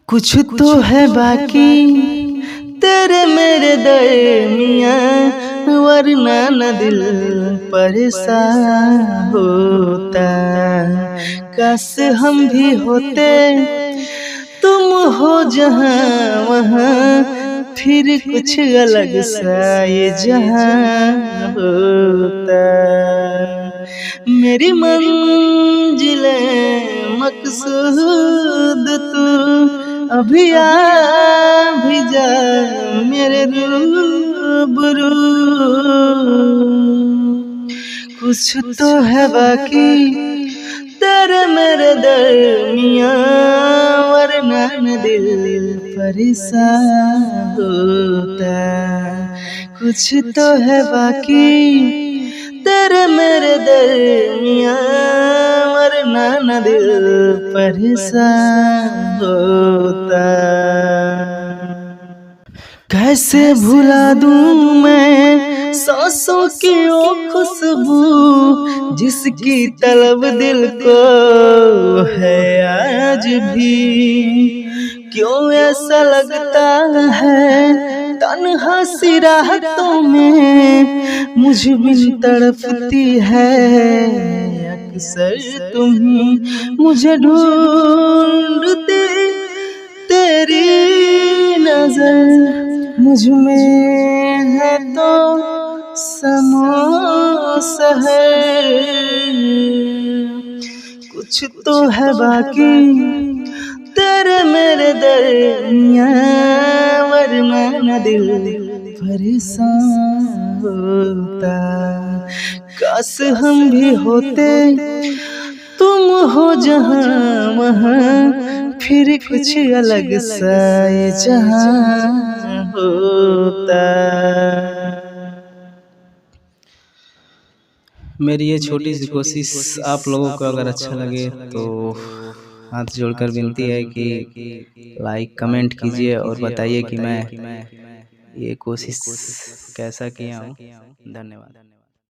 कुछ तो है बाकी तेरे मेरे दरमियाँ, वरना न दिल परेशान होता। काश हम भी होते तुम हो जहाँ वहाँ, फिर कुछ अलग सा ये जहाँ होता। मेरी मंजिले मकसूद तू अभी आ भी जा मेरे रूबरू। कुछ तो है बाकी तेरे मेरे दरमियाँ, वरना न दिल परेशान होता। कुछ तो है बाकी तेरे मेरे दरमियाँ, वरना न दिल परेशान होता। कैसे भुला दूं मैं सांसों की वो खुशबू, जिसकी तलब दिल को है आज भी। क्यों ऐसा लगता है तन्हा सी रातों में मुझ बिन तड़पती है अक्सर तुम। मुझे ढूंढती तेरी नजर मुझ में है तो समो सहर। कुछ तो है बाकी तेरे मेरे दरमियाँ, वरना न दिल परेशान होता। काश हम भी होते तुम हो जहाँ वहाँ, फिर कुछ अलग सा ये जहाँ होता। मेरी ये छोटी सी कोशिश आप लोगों को अगर अच्छा लगे तो हाथ जोड़कर विनती है कि लाइक कमेंट कीजिए और बताइए कि मैं ये कोशिश कैसा किया हूँ। धन्यवाद।